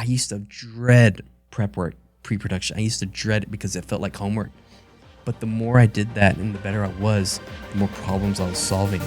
I used to dread prep work, pre-production. I used to dread it because it felt like homework. But the more I did that and the better I was, the more problems I was solving.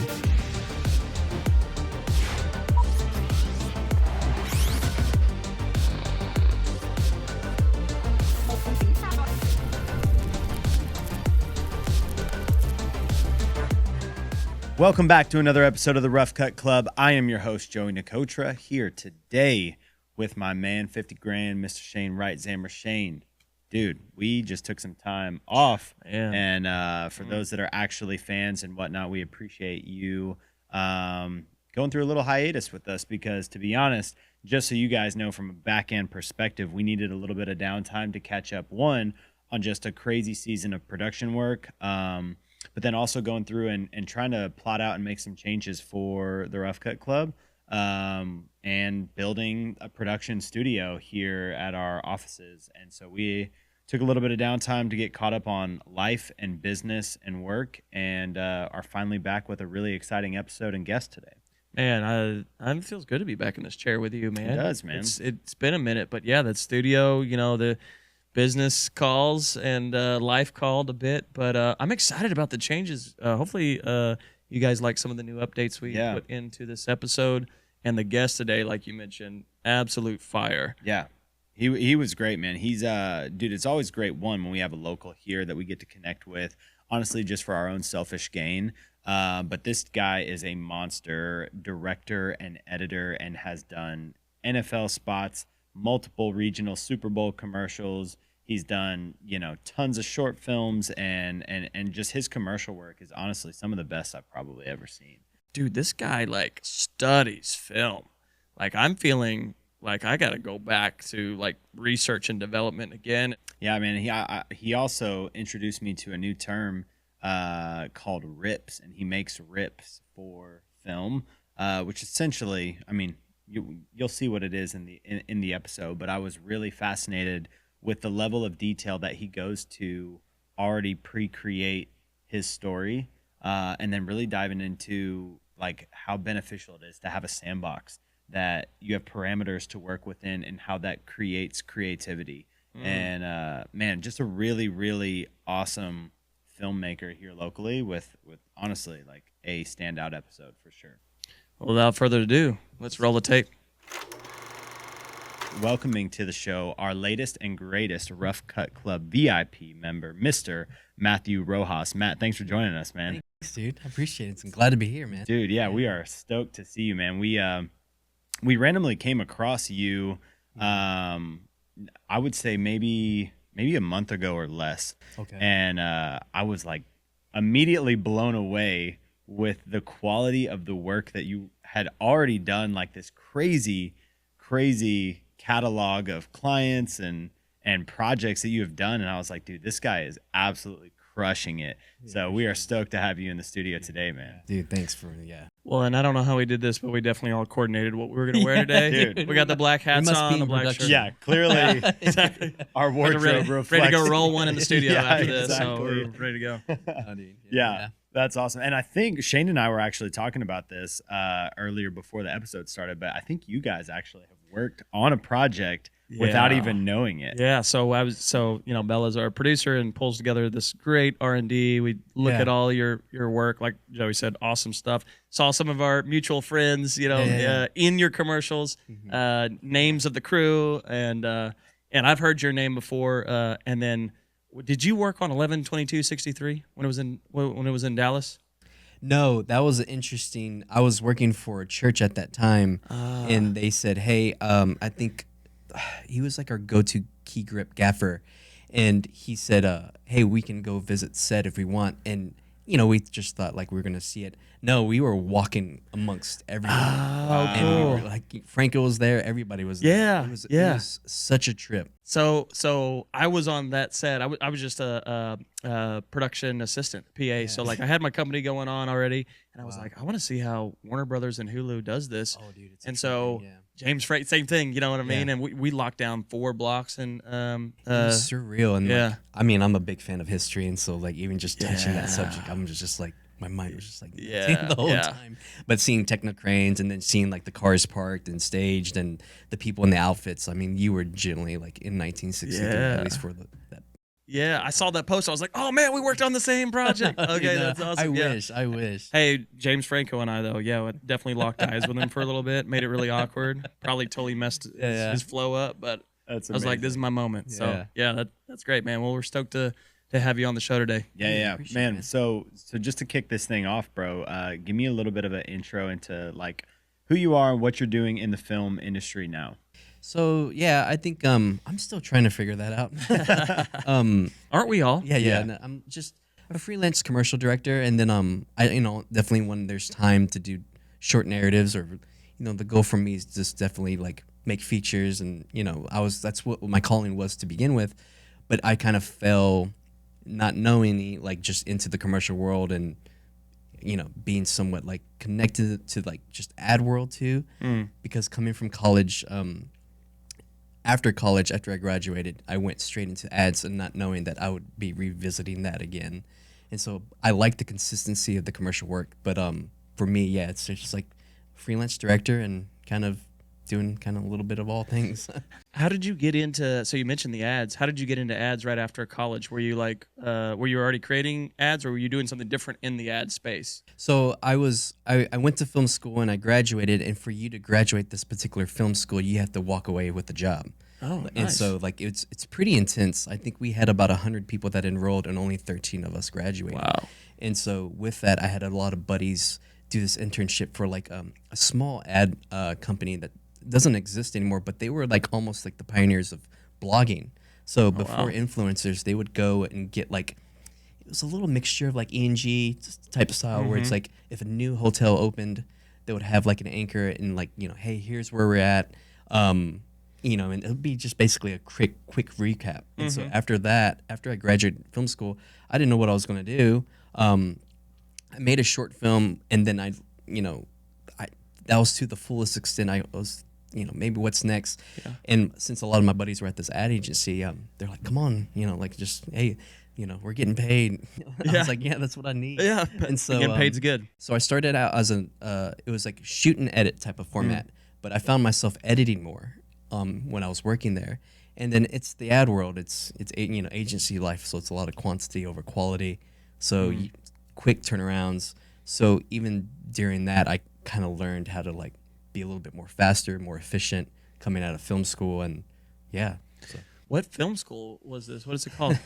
Welcome back to another episode of the Rough Cut Club. I am your host, Joey Nicotra, here today with my man, 50 grand, Mr. Shane Wright, Zammer Shane. Dude, we just took some time off, and for those that are actually fans and whatnot, we appreciate you going through a little hiatus with us because, to be honest, just so you guys know from a back-end perspective, we needed a little bit of downtime to catch up, one, on just a crazy season of production work, but then also going through and trying to plot out and make some changes for the Rough Cut Club and building a production studio here at our offices. And so we took a little bit of downtime to get caught up on life and business and work and are finally back with a really exciting episode and guest today. Man, it feels good to be back in this chair with you, man. It does, man. It's been a minute, but yeah, that studio, the business calls and life called a bit, but I'm excited about the changes. Hopefully you guys like some of the new updates we put into this episode, and the guest today, like you mentioned, absolute fire. Yeah, he was great, man. He's dude, it's always great when we have a local here that we get to connect with, honestly, just for our own selfish gain. But this guy is a monster director and editor and has done NFL spots, multiple regional Super Bowl commercials. He's done, tons of short films, and just his commercial work is honestly some of the best I've probably ever seen. Dude, this guy studies film. I'm feeling like I got to go back to research and development again. Yeah, man. He also introduced me to a new term called rips, and he makes rips for film, which essentially, you'll see what it is in the episode. But I was really fascinated with the level of detail that he goes to already pre-create his story, and then really diving into how beneficial it is to have a sandbox that you have parameters to work within and how that creates creativity. And man, just a really, really awesome filmmaker here locally with honestly a standout episode for sure. Well, without further ado, let's roll the tape. Welcoming to the show our latest and greatest Rough Cut Club VIP member, Mr. Matthew Rojas. Matt, thanks for joining us, man. Thanks, dude. I appreciate it. I'm glad to be here, man. Dude, yeah, we are stoked to see you, man. We randomly came across you, I would say maybe a month ago or less. Okay. And I was immediately blown away with the quality of the work that you had already done, this crazy catalog of clients and projects that you have done. And I was like, dude, this guy is absolutely crushing it. So we are stoked to have you in the studio today, man. Dude, thanks for Well, and I don't know how we did this, but we definitely all coordinated what we were going to wear today. Dude. We got the black hats on, the black shirt. Yeah, clearly our wardrobe reflects. Ready to go roll one in the studio after this, exactly. so we're ready to go. Yeah, that's awesome. And I think Shane and I were actually talking about this earlier before the episode started, but I think you guys actually have worked on a project without even knowing it. Yeah, so Bella's our producer and pulls together this great R&D. We look at all your work, like Joey said, awesome stuff. Saw some of our mutual friends, in your commercials, names of the crew, and I've heard your name before. And then, did you work on 11/22/63 when it was in Dallas? No, that was interesting. I was working for a church at that time, and they said, hey, I think he was our go-to key grip gaffer, and he said, hey, we can go visit set if we want. And we just thought we were gonna see it. No, we were walking amongst everyone. And we were Franco was there, everybody was there. It was such a trip. So I was on that set. I was just a production assistant, PA. So I had my company going on already, and I was I want to see how Warner Brothers and Hulu does this. Oh, dude, it's and so James Freight, same thing. You know what I mean? And we locked down 4 blocks and it was surreal. And I'm a big fan of history, and so even just touching that subject, I'm just my mind was just like Yeah, the whole yeah. time. But seeing techno cranes and then seeing like the cars parked and staged and the people in the outfits. I mean, you were generally like in 1963 at least for that. Yeah, I saw that post. I was like, "Oh man, we worked on the same project." Okay, You know, that's awesome. I wish. Hey, James Franco and I though, yeah, definitely locked eyes with him for a little bit. Made it really awkward. Probably totally messed his flow up, but That's I was like, "This is my moment." So yeah, that's great, man. Well, we're stoked to have you on the show today. Yeah, man. So just to kick this thing off, bro, give me a little bit of an intro into like who you are and what you're doing in the film industry now. So yeah, I think I'm still trying to figure that out. Aren't we all? Yeah. No, I'm just a freelance commercial director, and then I definitely when there's time to do short narratives or the goal for me is just definitely like make features, and that's what my calling was to begin with, but I kind of fell not knowing like just into the commercial world and being somewhat like connected to like just ad world too, because coming from college. After college, after I graduated, I went straight into ads and not knowing that I would be revisiting that again. And so I like the consistency of the commercial work. But for me, yeah, it's just like freelance director and kind of doing kind of a little bit of all things. How did you get into, so you mentioned the ads. How did you get into ads right after college? Were you like, were you already creating ads or were you doing something different in the ad space? So I went to film school and I graduated. And for you to graduate this particular film school, you have to walk away with a job. Oh, nice. And so like it's pretty intense. I think we had about 100 people that enrolled and only 13 of us graduated. Wow. And so with that, I had a lot of buddies do this internship for like a small ad company that doesn't exist anymore, but they were like almost like the pioneers of blogging. So before influencers, they would go and get like, it was a little mixture of like ENG type of style where it's like if a new hotel opened, they would have like an anchor and like, hey, here's where we're at. And it would be just basically a quick recap. And so after that, after I graduated film school, I didn't know what I was going to do. I made a short film, and then that was to the fullest extent. I was, maybe what's next. Yeah. And since a lot of my buddies were at this ad agency, they're like, come on, like just, hey, we're getting paid. I was like, yeah, that's what I need. Yeah. And so getting paid's good. So I started out as it was like shoot and edit type of format, but I found myself editing more when I was working there. And then it's the ad world. It's agency life, so it's a lot of quantity over quality. So quick turnarounds. So even during that, I kind of learned how to like be a little bit more faster, more efficient coming out of film school. And yeah. So. What film school was this? What is it called?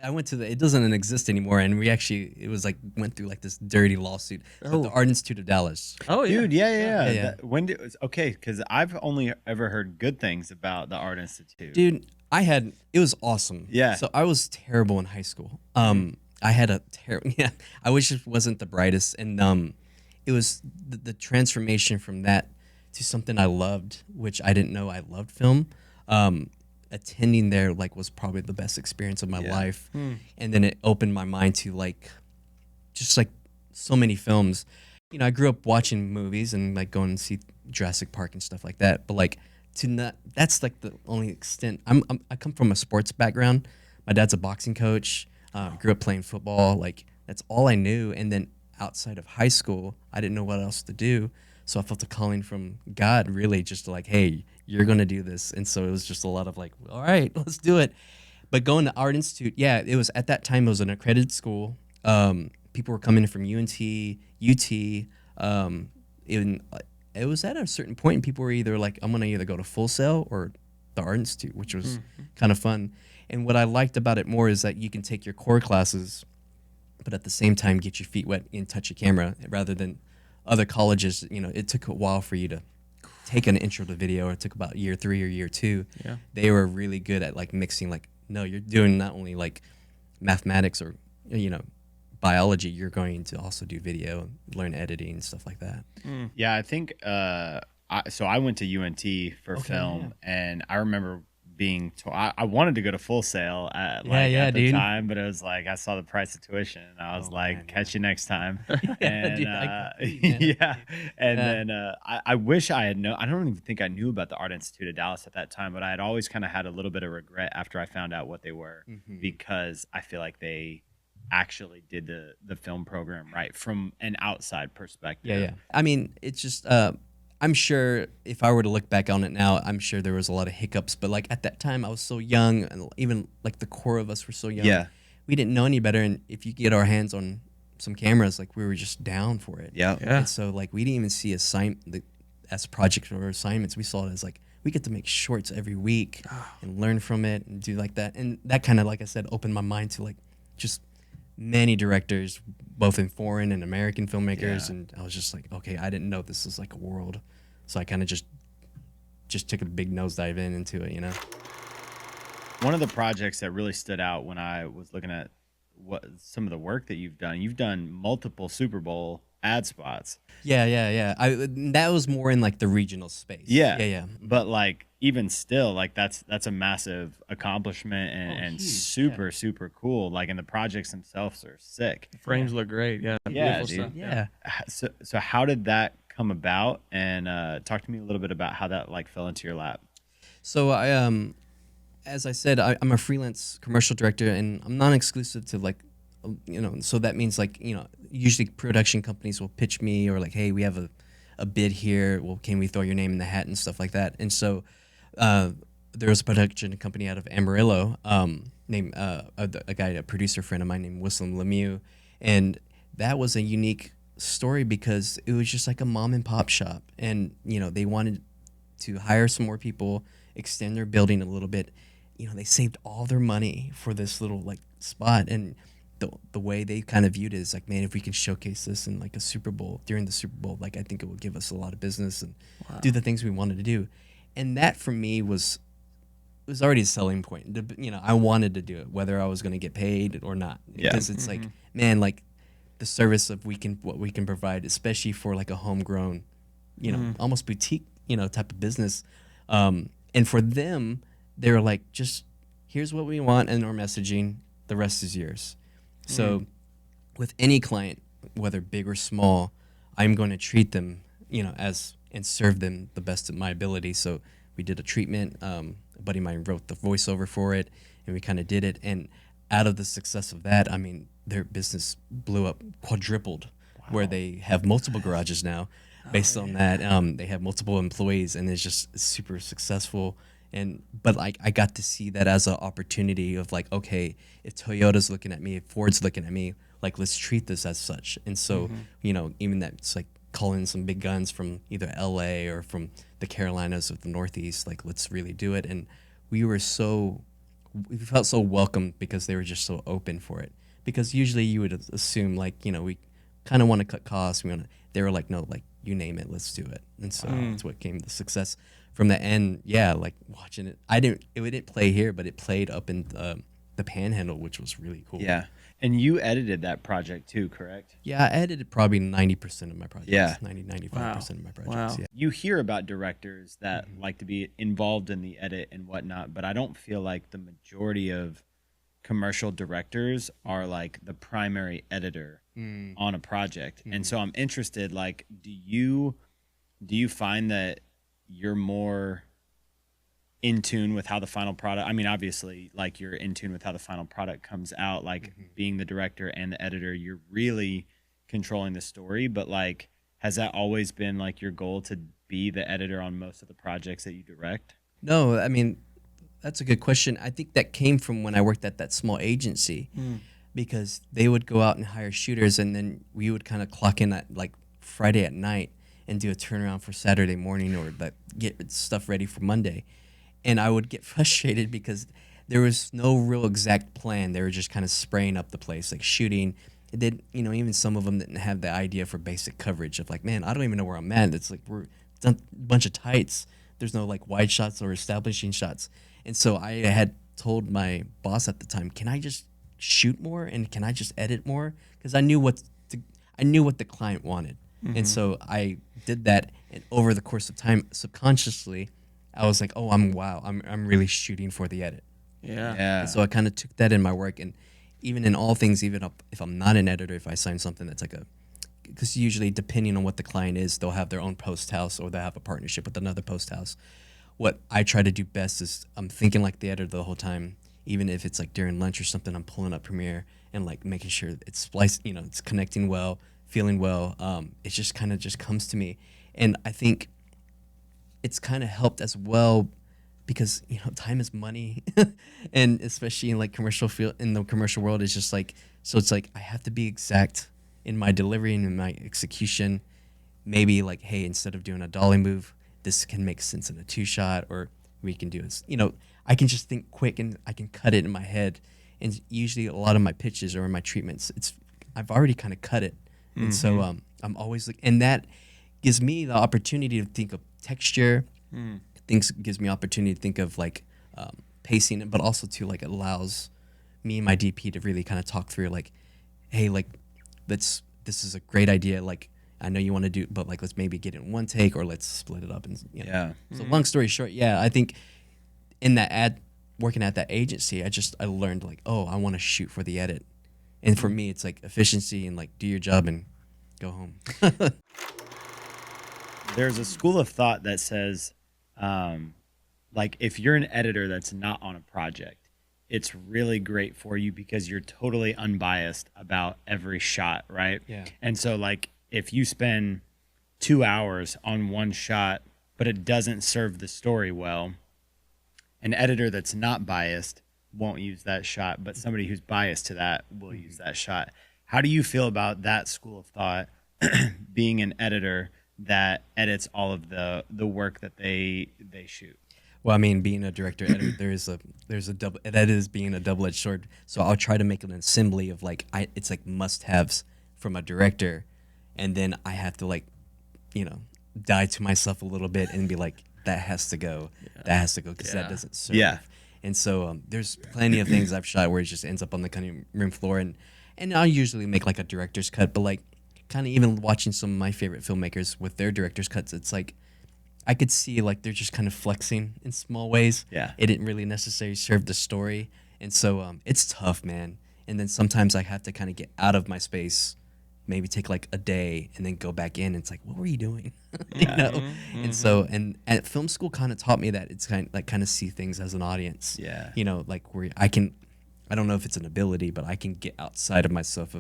I went to it doesn't exist anymore, and it was like went through like this dirty lawsuit. But the Art Institute of Dallas. Oh, yeah. Dude, yeah. Because I've only ever heard good things about the Art Institute. Dude, it was awesome. Yeah. So I was terrible in high school. I had a terrible, I wish it wasn't the brightest. And it was the transformation from that to something I loved, which I didn't know I loved film. Attending there like was probably the best experience of my life. And then it opened my mind to like just like so many films. I grew up watching movies and like going and see Jurassic Park and stuff like that, but like that's like the only extent. I come from a sports background. My dad's a boxing coach. Grew up playing football. Like that's all I knew. And then outside of high school, I didn't know what else to do. So I felt a calling from God, really, just to like, hey, you're going to do this. And so it was just a lot of like, all right, let's do it. But going to Art Institute, yeah, it was at that time, it was an accredited school. People were coming from UNT, UT. It was at a certain point, and people were either like, I'm going to either go to Full Sail or the Art Institute, which was kind of fun. And what I liked about it more is that you can take your core classes, but at the same time get your feet wet and touch a camera rather than other colleges. It took a while for you to take an intro to video, or it took about year 3 or year 2. Yeah. They were really good at like mixing, like, no, you're doing not only like mathematics or, biology, you're going to also do video and learn editing and stuff like that. Yeah, I think, so I went to UNT for film, and I remember being I wanted to go to Full Sail at the time, but it was like I saw the price of tuition and I was catch you next time. And then I wish I had I don't even think I knew about the Art Institute of Dallas at that time, but I had always kind of had a little bit of regret after I found out what they were, because I feel like they actually did the film program right from an outside perspective. Yeah. I mean, it's just I'm sure if I were to look back on it now, I'm sure there was a lot of hiccups. But like at that time, I was so young, and even like the core of us were so young. Yeah. We didn't know any better. And if you get our hands on some cameras, like we were just down for it. Yeah. And so like we didn't even see as projects or assignments. We saw it as like we get to make shorts every week and learn from it and do like that. And that kind of, like I said, opened my mind to like just many directors, both in foreign and American filmmakers. Yeah. And I was just like, okay, I didn't know this was like a world. So I kind of just took a big nosedive into it, you know? One of the projects that really stood out when I was looking at what some of the work that you've done multiple Super Bowl ad spots. Yeah. That was more in like the regional space. Yeah. But like even still, like that's a massive accomplishment and huge. super cool. Like, and the projects themselves are sick. The frames look great. Yeah. Yeah, Beautiful dude. stuff. Yeah. So how did that come about? And talk to me a little bit about how that like fell into your lap. So I as I said, I'm a freelance commercial director, and I'm non-exclusive to like, you know. So that means like, you know, usually production companies will pitch me or like, hey, we have a bid here. Well, can we throw your name in the hat and stuff like that? And so there was a production company out of Amarillo named a producer friend of mine named Wissam Lemieux, and that was a unique story because it was just like a mom and pop shop, and you know they wanted to hire some more people, extend their building a little bit. You know, they saved all their money for this little like spot, and the way they kind of viewed it is like, man, if we can showcase this in like a Super Bowl, during the Super Bowl, like I think it would give us a lot of business and do the things we wanted to do. And that for me was already a selling point. You know, I wanted to do it, whether I was going to get paid or not, because it's like, man, like the service of what we can provide, especially for like a homegrown, you know, almost boutique, you know, type of business. And for them, they were like, just here's what we want and our messaging, the rest is yours. So with any client, whether big or small, I'm going to treat them, you know, and serve them the best of my ability. So we did a treatment. A buddy of mine wrote the voiceover for it, and we kind of did it. And out of the success of that, I mean, their business blew up, quadrupled, where they have multiple garages now. Based on that, they have multiple employees, and it's just super successful. But like I got to see that as an opportunity of like, okay, if Toyota's looking at me, if Ford's looking at me, like let's treat this as such. And so, you know, even that's like calling some big guns from either LA or from the Carolinas or the Northeast, like let's really do it. And we felt so welcome because they were just so open for it. Because usually you would assume like, you know, we kind of want to cut costs. They were like, no, like you name it, let's do it. And so that's what came the success from the end. Yeah, like watching it, it didn't play here, but it played up in the Panhandle, which was really cool. Yeah. And you edited that project too, correct? Yeah, I edited probably 90% of my projects. Yeah. 95% of my projects. Wow. Yeah. You hear about directors that like to be involved in the edit and whatnot, but I don't feel like the majority of commercial directors are like the primary editor on a project. And so I'm interested, like, do you find that you're more in tune with how the final product, I mean, obviously, like you're in tune with how the final product comes out, like being the director and the editor, you're really controlling the story, but like, has that always been like your goal to be the editor on most of the projects that you direct? No, I mean, that's a good question. I think that came from when I worked at that small agency because they would go out and hire shooters, and then we would kind of clock in at like Friday at night and do a turnaround for Saturday morning or like get stuff ready for Monday. And I would get frustrated because there was no real exact plan. They were just kind of spraying up the place, like shooting. It did, you know, even some of them didn't have the idea for basic coverage of like, man, I don't even know where I'm at. It's like we're done a bunch of tights. There's no like wide shots or establishing shots. And so I had told my boss at the time, can I just shoot more and can I just edit more? Because I knew what the client wanted. And so I did that, and over the course of time, subconsciously, I was like, oh, I'm really shooting for the edit. Yeah. And so I kind of took that in my work, and even in all things, even if I'm not an editor, if I sign something that's like because usually depending on what the client is, they'll have their own post house or they'll have a partnership with another post house. What I try to do best is I'm thinking like the editor the whole time. even if it's like during lunch or something, I'm pulling up Premiere and like making sure it's spliced, it's connecting well, feeling well. It just kind of just comes to me. And I think it's kind of helped as well because, time is money. And especially in like in the commercial world, it's just like, so it's like, I have to be exact in my delivery and in my execution. Maybe like, hey, instead of doing a dolly move, this can make sense in a 2-shot, or we can do this. I can just think quick and I can cut it in my head. And usually a lot of my pitches or my treatments, I've already kind of cut it. And so I'm always like, and that gives me the opportunity to think of texture. Gives me opportunity to think of like pacing, but also to like allows me and my DP to really kind of talk through like, hey, like this is a great idea. Like, I know you want to do, but like, let's maybe get it in one take, or let's split it up. And Yeah. So long story short, I think in that working at that agency, I learned like, oh, I want to shoot for the edit. And for me, it's like efficiency and like do your job and go home. There's a school of thought that says, like, if you're an editor that's not on a project, it's really great for you because you're totally unbiased about every shot, right? Yeah. And so, like, if you spend 2 hours on one shot, but it doesn't serve the story well, an editor that's not biased won't use that shot, but somebody who's biased to that will use that shot. How do you feel about that school of thought, being an editor that edits all of the work that they shoot? Well, I mean, being a director editor, there's a double, that is being a double-edged sword. So I'll try to make an assembly of like, it's like must-haves from a director, and then I have to like, die to myself a little bit and be like, that has to go, because that doesn't serve. Yeah. And so there's plenty of things I've shot where it just ends up on the cutting room floor, and I'll usually make like a director's cut, but like kind of even watching some of my favorite filmmakers with their director's cuts, it's like I could see like they're just kind of flexing in small ways. Yeah. It didn't really necessarily serve the story. And so it's tough, man. And then sometimes I have to kind of get out of my space, maybe take like a day and then go back in. And it's like, what were you doing? And so, and at film school kind of taught me that it's kind of see things as an audience. Yeah. Like where I don't know if it's an ability, but I can get outside of myself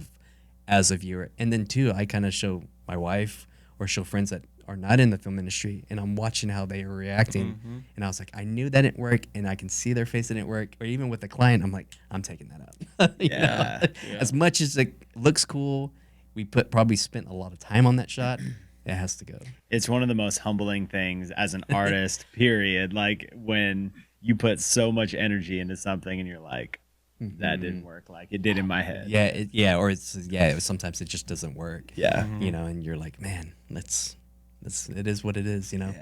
as a viewer. And then too, I kind of show my wife or show friends that are not in the film industry, and I'm watching how they are reacting. And I was like, I knew that didn't work, and I can see their face it didn't work. Or even with a client, I'm like, I'm taking that out. Yeah. As much as it looks cool, we probably spent a lot of time on that shot. It has to go. It's one of the most humbling things as an artist, period. Like when you put so much energy into something and you're like, that didn't work like it did in my head. Sometimes it just doesn't work. Yeah. And you're like, man, it is what it is, Yeah.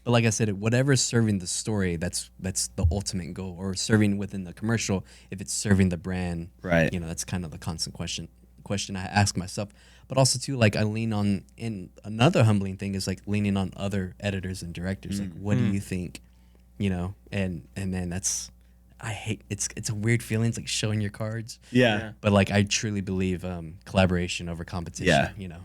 But like I said, whatever's serving the story, that's the ultimate goal. Or serving within the commercial, if it's serving the brand, Right. That's kind of the constant question I ask myself. But also too, like I lean on, and another humbling thing is like leaning on other editors and directors. Like, what do you think? And man, I hate it's a weird feeling. It's like showing your cards. Yeah. But like I truly believe collaboration over competition. Yeah.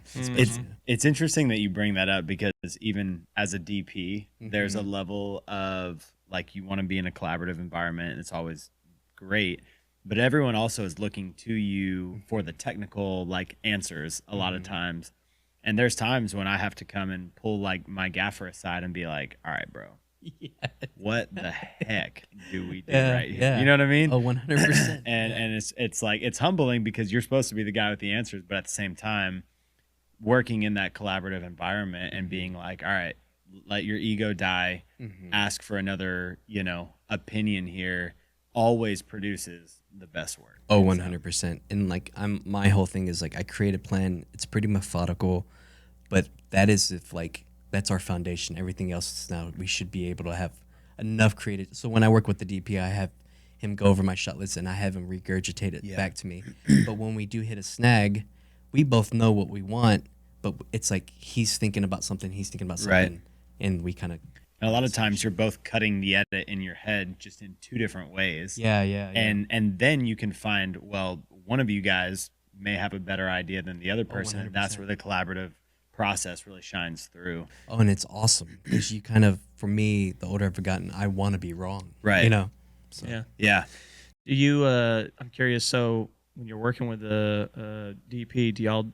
It's interesting that you bring that up because even as a DP, there's a level of like you want to be in a collaborative environment, and it's always great. But everyone also is looking to you for the technical like answers a lot of times. And there's times when I have to come and pull like my gaffer aside and be like, all right, bro. What the heck do we do right here? Yeah. You know what I mean? Oh, 100%. And it's like it's humbling because you're supposed to be the guy with the answers, but at the same time, working in that collaborative environment and being like, all right, let your ego die, ask for another, opinion here, always produces the best work. Oh, 100%. And like my whole thing is like I create a plan. It's pretty methodical, but that is that's our foundation. Everything else is now we should be able to have enough creative. So when I work with the DP, I have him go over my shot list and I have him regurgitate it back to me. But when we do hit a snag, we both know what we want, but it's like he's thinking about something, Right. and we kind of. And a lot of times you're both cutting the edit in your head just in two different ways. Yeah. And then you can find, well, one of you guys may have a better idea than the other person, and that's 100%. where the collaborative process really shines through. Oh, and it's awesome because you kind of, for me, the older I've gotten, I want to be wrong. Right. So. Yeah. Yeah. Do you? I'm curious. So when you're working with a DP, do y'all?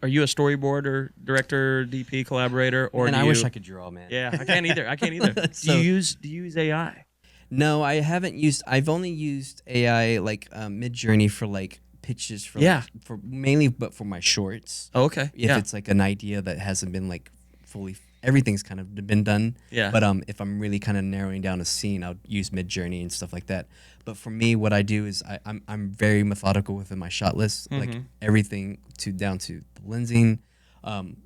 Are you a storyboarder, director, DP, collaborator, or And do I you? wish I could draw, man. Yeah, I can't either. I can't either. So, Do you use AI? no, I haven't used. I've only used AI like Mid-Journey for like pitches for Yeah. like, for mainly, but for my shorts. Oh, okay. If Yeah. it's like an idea that hasn't been like fully, everything's kind of been done. Yeah. But if I'm really kind of narrowing down a scene, I'll use Mid-Journey and stuff like that. But for me, what I do is I'm very methodical within my shot list, like everything to down to the lensing.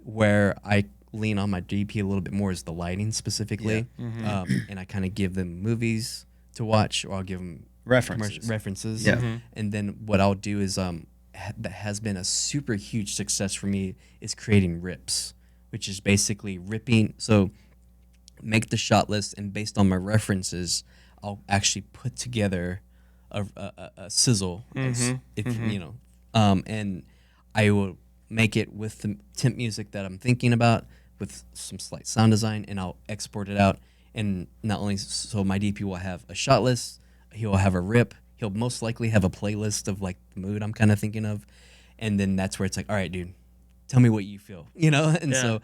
Where I lean on my DP a little bit more is the lighting specifically, and I kind of give them movies to watch, or I'll give them references. Yeah. And then what I'll do is that has been a super huge success for me is creating rips, which is basically ripping. So make the shot list, and based on my references, I'll actually put together a sizzle, if you know, and I will make it with the temp music that I'm thinking about, with some slight sound design, and I'll export it out. And not only so my DP will have a shot list, he'll have a rip, he'll most likely have a playlist of like the mood I'm kind of thinking of, and then that's where it's like, all right, dude, tell me what you feel, you know? And Yeah. so,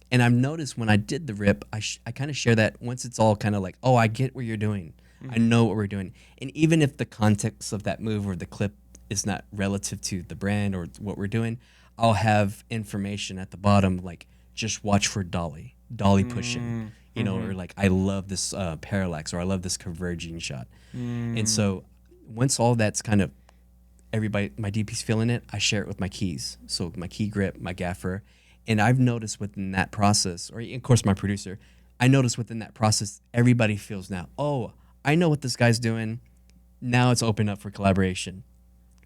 and I've noticed when I did the rip, I kind of share that once it's all kind of like, oh, I get what you're doing. I know what we're doing. And even if the context of that move or the clip is not relative to the brand or what we're doing, I'll have information at the bottom, like just watch for dolly pushing, you know, or like, I love this parallax, or I love this converging shot. And so once all that's kind of, everybody, my DP's feeling it, I share it with my keys. So my key grip, my gaffer. And I've noticed within that process, or of course my producer, I noticed within that process, everybody feels now, oh, I know what this guy's doing. Now it's open up for collaboration,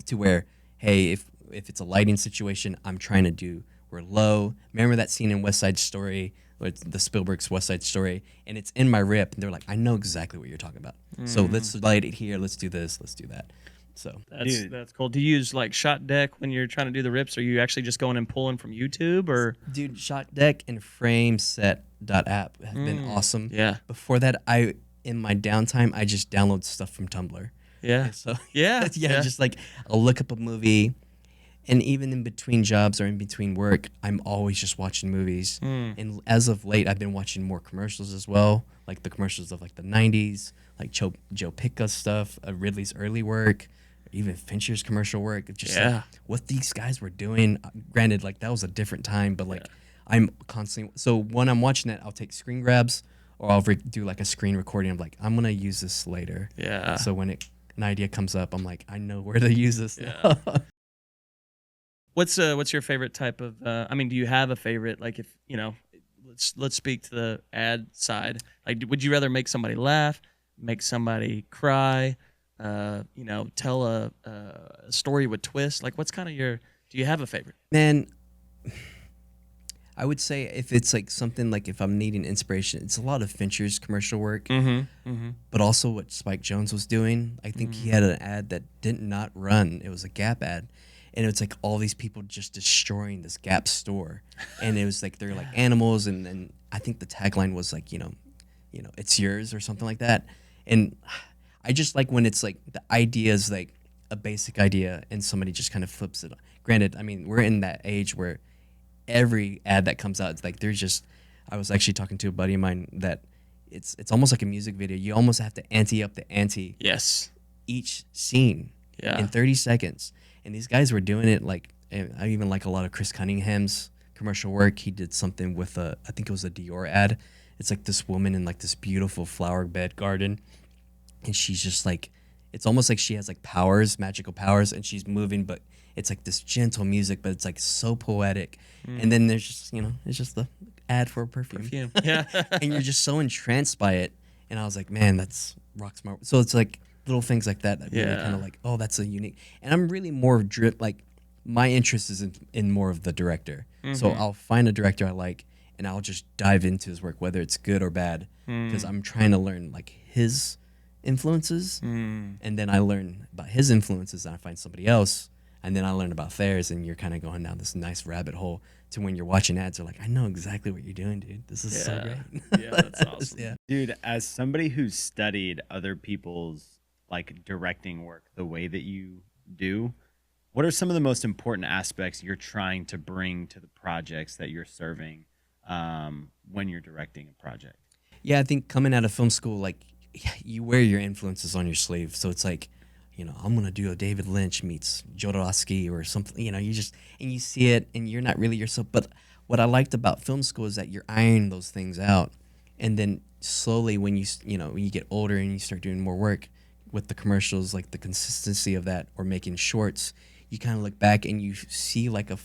to where, hey, if it's a lighting situation, I'm trying to do, we're low. Remember that scene in West Side Story, or it's the Spielberg's West Side Story, and it's in my rip, and they're like, I know exactly what you're talking about. So let's light it here. Let's do this. Let's do that. So That's cool. Do you use like Shot Deck when you're trying to do the rips? Or are you actually just going and pulling from YouTube, or? Dude, Shot Deck and Frameset.app have been awesome. Yeah. Before that, in my downtime, I just download stuff from Tumblr. Yeah. And so Yeah. just like I'll look up a movie, and even in between jobs or in between work, I'm always just watching movies. And as of late, I've been watching more commercials as well, like the commercials of like the 90s, like Joe Pica stuff, Ridley's early work, even Fincher's commercial work. Just like what these guys were doing. Granted, like that was a different time, but like I'm constantly, so when I'm watching it, I'll take screen grabs, or I'll do like a screen recording. I'm like, I'm gonna use this later. Yeah. So when an idea comes up, I'm like, I know where to use this. Yeah. What's your favorite type of? I mean, do you have a favorite? Like, if you know, let's speak to the ad side. Like, would you rather make somebody laugh, make somebody cry, you know, tell a story with twist? Like, what's kind of your? Do you have a favorite? Man, I would say if it's like something like, if I'm needing inspiration, it's a lot of Fincher's commercial work, but also what Spike Jonze was doing. I think he had an ad that did not run. It was a Gap ad. And it's like all these people just destroying this Gap store, and it was like they're like animals, and then I think the tagline was like, you know, it's yours or something like that. And I just like when it's like the idea is like a basic idea, and somebody just kind of flips it. Granted, I mean, we're in that age where every ad that comes out, it's like there's just. I was actually talking to a buddy of mine that it's almost like a music video. You almost have to ante up the ante. Yes. Each scene. Yeah. In 30 seconds. And these guys were doing it like, I even like a lot of Chris Cunningham's commercial work. He did something with I think it was a Dior ad. It's like this woman in like this beautiful flower bed garden. And she's just like, it's almost like she has like powers, magical powers, and she's moving, but it's like this gentle music, but it's like so poetic. And then there's just, you know, it's just the ad for a perfume. Yeah. And you're just so entranced by it. And I was like, man, that's rock smart. So it's like little things like that really kind of like, oh, that's a unique. And I'm really more like my interest is in more of the director. So I'll find a director I like, and I'll just dive into his work, whether it's good or bad, because I'm trying to learn like his influences, and then I learn about his influences, and I find somebody else, and then I learn about theirs, and you're kind of going down this nice rabbit hole to when you're watching ads, you're like, I know exactly what you're doing, dude. This is so great. Yeah, that's awesome. Dude, as somebody who's studied other people's like directing work the way that you do, what are some of the most important aspects you're trying to bring to the projects that you're serving when you're directing a project? Yeah, I think coming out of film school, like you wear your influences on your sleeve. So it's like, I'm gonna do a David Lynch meets Jodorowsky or something. You just and you see it, and you're not really yourself. But what I liked about film school is that you're ironing those things out, and then slowly, when when you get older and you start doing more work with the commercials, like the consistency of that, or making shorts, you kind of look back and you see like a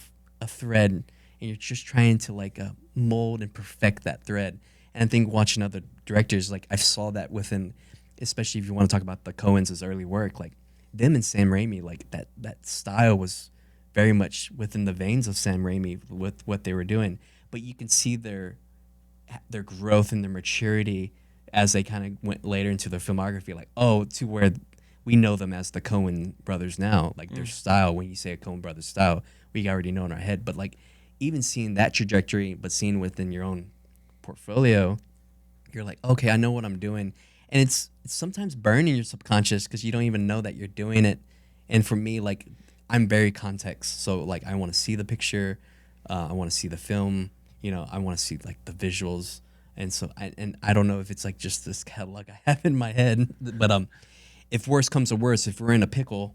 thread, and you're just trying to like mold and perfect that thread. And I think watching other directors, like I saw that within, especially if you want to talk about the Coens' early work, like them and Sam Raimi, like that style was very much within the veins of Sam Raimi with what they were doing. But you can see their growth and their maturity as they kind of went later into their filmography, like, to where we know them as the Coen brothers now. Like their style, when you say a Coen brothers style, we already know in our head. But like even seeing that trajectory, but seeing within your own portfolio, you're like, okay, I know what I'm doing. And it's sometimes burning your subconscious because you don't even know that you're doing it. And for me, like, I'm very context. So like I want to see the picture, I want to see the film, I want to see like the visuals. And so I don't know if it's like just this catalog I have in my head, but if worse comes to worse, if we're in a pickle,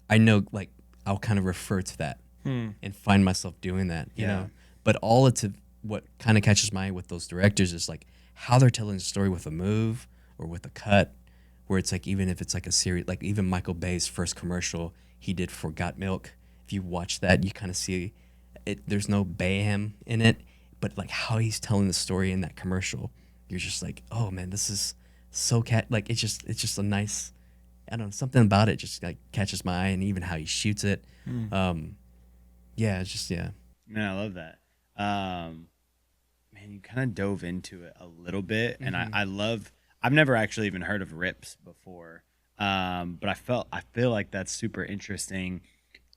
I know like I'll kind of refer to that and find myself doing that, you know. But what kind of catches my eye with those directors is like how they're telling the story with a move or with a cut, where it's like, even if it's like a series, like even Michael Bay's first commercial he did for Got Milk, if you watch that, you kind of see it. There's no Bayham in it, but like how he's telling the story in that commercial, you're just like, oh man, this is so like it's just a nice, I don't know, something about it just like catches my eye, and even how he shoots it. It's just Man, I love that. Man, you kind of dove into it a little bit, and I've never actually even heard of rips before, but I feel like that's super interesting.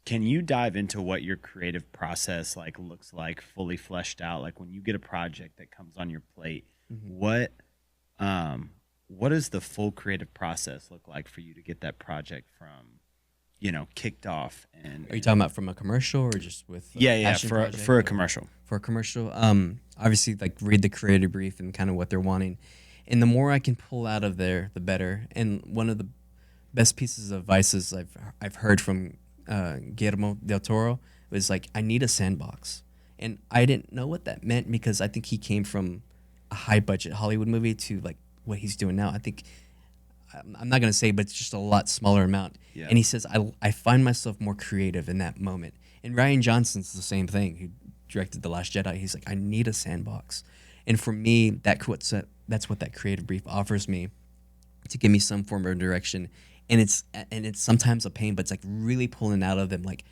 Can you dive into what your creative process like looks like, fully fleshed out? Like when you get a project that comes on your plate, what does the full creative process look like for you to get that project from, kicked off? And are you talking about from a commercial or just with for a commercial? For a commercial, obviously like read the creative brief and kind of what they're wanting, and the more I can pull out of there, the better. And one of the best pieces of advice I've heard from Guillermo del Toro was like, I need a sandbox. And I didn't know what that meant, because I think he came from a high budget Hollywood movie to like what he's doing now. I think, I'm not going to say, but it's just a lot smaller amount. Yeah. And he says, I find myself more creative in that moment. And Rian Johnson's the same thing, who directed The Last Jedi. He's like, I need a sandbox. And for me, that's what that creative brief offers me, to give me some form of direction. And it's sometimes a pain, but it's like really pulling out of them, like,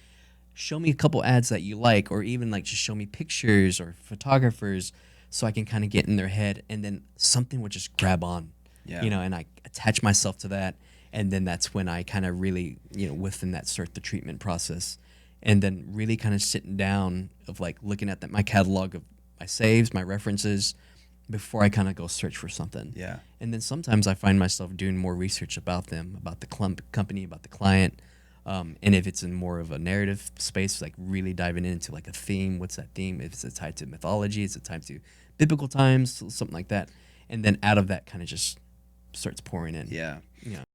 show me a couple ads that you like, or even like just show me pictures or photographers, so I can kind of get in their head, and then something would just grab on, and I attach myself to that. And then that's when I kind of really, within that, start the treatment process. And then really kind of sitting down of like looking at my catalog of my saves, my references, before I kind of go search for something. Yeah. And then sometimes I find myself doing more research about them, about the company, about the client. And if it's in more of a narrative space, like really diving into like a theme, what's that theme? If it's tied to mythology, is it tied to biblical times, something like that. And then out of that kind of just starts pouring in. Yeah.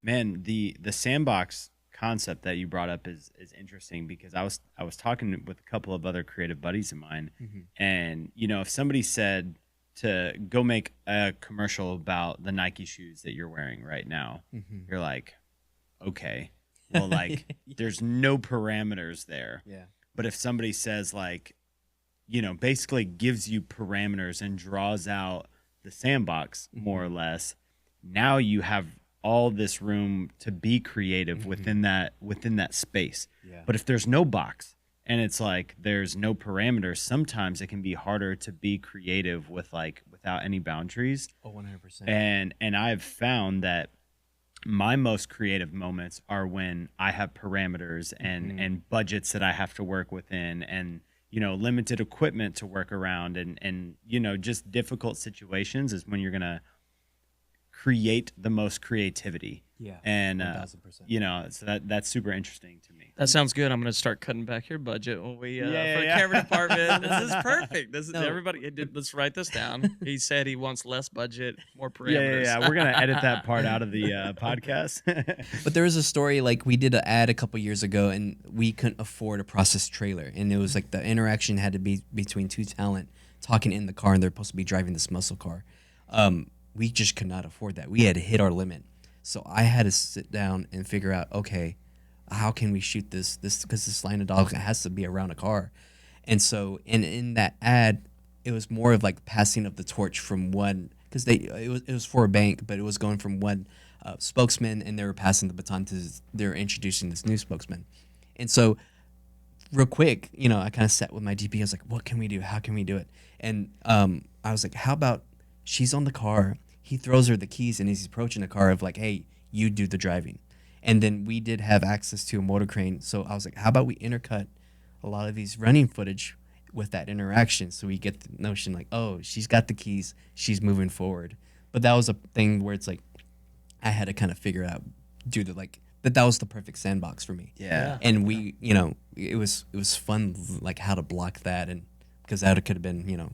Man, the sandbox concept that you brought up is interesting, because I was talking with a couple of other creative buddies of mine, and if somebody said to go make a commercial about the Nike shoes that you're wearing right now, you're like, okay, well, like there's no parameters there. Yeah. But if somebody says like, basically gives you parameters and draws out the sandbox more or less, now you have all this room to be creative within that space. Yeah. But if there's no box, and it's like there's no parameters, sometimes it can be harder to be creative without any boundaries. Oh, 100%. And I've found that my most creative moments are when I have parameters and budgets that I have to work within, and limited equipment to work around, and just difficult situations is when you're gonna create the most creativity. Yeah, And 1000%. you know, so that's super interesting to me. That sounds good. I'm going to start cutting back your budget when we for the yeah. camera department. This is perfect. This is No. everybody. Let's write this down. He said he wants less budget, more Yeah, parameters. We're gonna edit that part out of the podcast. But there was a story like we did an ad a couple years ago, and we couldn't afford a process trailer, and it was like the interaction had to be between two talent talking in the car, and they're supposed to be driving this muscle car. We just could not afford that. We had to hit our limit, so I had to sit down and figure out, okay, how can we shoot this because this line of dialogue has to be around a car. And so in that ad, it was more of like passing of the torch from one, because it was for a bank, but it was going from one spokesman, and they were passing the baton to they're introducing this new spokesman. And so real quick, you know, I kind of sat with my DP. I was like, what can we do? How can we do it? And I was like, how about she's on the car, he throws her the keys, and he's approaching the car of like, hey, you do the driving. And then we did have access to a motor crane. So I was like, how about we intercut a lot of these running footage with that interaction, so we get the notion like, oh, she's got the keys, she's moving forward. But that was a thing where it's like I had to kind of figure out, that was the perfect sandbox for me. Yeah. And we, you know, it was fun, like how to block that, and because that could have been, you know,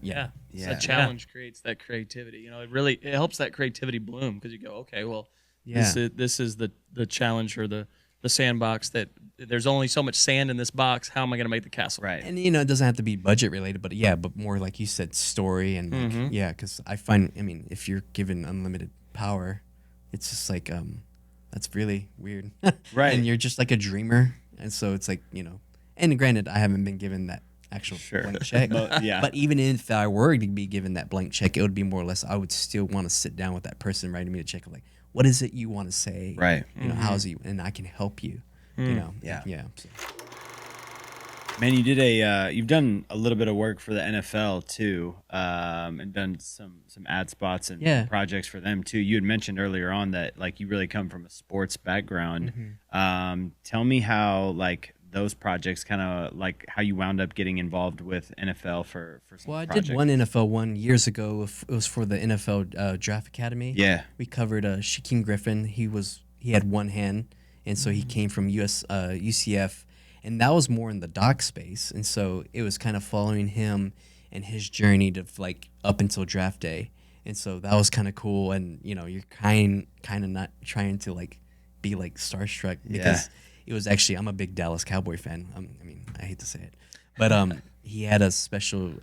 Yeah. Yeah. So a challenge creates that creativity. You know, it helps that creativity bloom, because you go, okay, well, this is the challenge, or the sandbox, that there's only so much sand in this box. How am I going to make the castle? Right. And you know, it doesn't have to be budget related, but but more like you said, story and like, because I find, I mean, if you're given unlimited power, it's just like that's really weird, Right. And you're just like a dreamer, and so it's like, you know, and granted, I haven't been given that actual blank check, but even if I were to be given that blank check, it would be more or less, I would still want to sit down with that person writing me a check of like, what is it you want to say? Right. You know, how's you, and I can help you. You know. Yeah. So. Man, you've done a little bit of work for the NFL too, and done some ad spots and projects for them too. You had mentioned earlier on that like you really come from a sports background. Tell me how like those projects, kind of like how you wound up getting involved with NFL for some Well, I projects. did one NFL one years ago. It was for the NFL Draft Academy. Yeah. We covered Shaquem Griffin. He had one hand, and so he came from UCF, and that was more in the doc space. And so it was kind of following him and his journey to like up until draft day. And so that was kind of cool. And you know, you're kind of not trying to like be like starstruck, because it was actually, I'm a big Dallas Cowboy fan. I mean, I hate to say it, but he had a special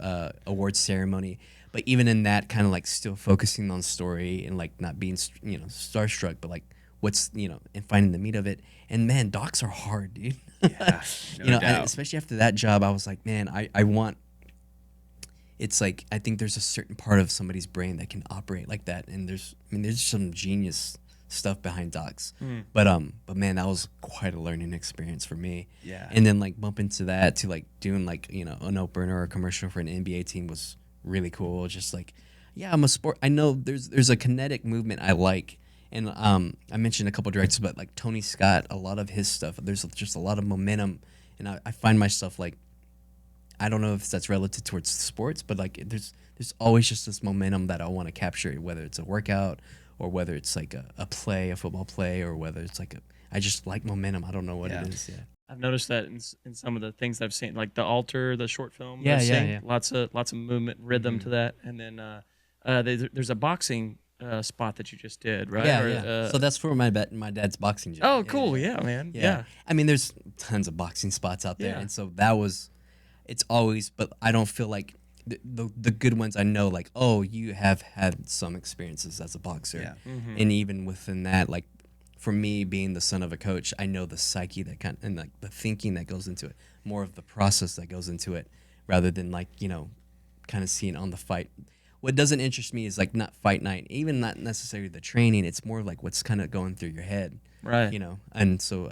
awards ceremony. But even in that, kind of like still focusing on story and like not being, you know, starstruck, but like what's, you know, and finding the meat of it. And man, docs are hard, dude. Yeah, no you know, doubt. especially after that job, I was like, man, I want. It's like, I think there's a certain part of somebody's brain that can operate like that, and there's some genius stuff behind docs. But man, that was quite a learning experience for me. Yeah. And then like bump into that to like doing like, you know, an opener or a commercial for an NBA team was really cool. Just like, yeah, I'm a sport. I know there's a kinetic movement I like. And I mentioned a couple of directors, but like Tony Scott, a lot of his stuff, there's just a lot of momentum, and I find myself like, I don't know if that's relative towards sports, but like there's always just this momentum that I want to capture, whether it's a workout or whether it's like a play, a football play, or whether it's like I just like momentum. I don't know what it is. Yeah. I've noticed that in some of the things I've seen, like the Altar, the short film. Yeah, I've yeah, seen. yeah. Lots of movement, rhythm to that, and then there's a boxing spot that you just did, right? Yeah. So that's for my dad's boxing gym. Oh, cool. Yeah, man. Yeah. I mean, there's tons of boxing spots out there, Yeah. and so it's always. But I don't feel like the good ones. I know, like, oh, you have had some experiences as a boxer, Yeah. and even within that, like, for me being the son of a coach, I know the psyche that and like the thinking that goes into it, more of the process that goes into it, rather than like, you know, kind of seeing on the fight. What doesn't interest me is like not fight night, even not necessarily the training. It's more like what's kind of going through your head, Right. you know. And so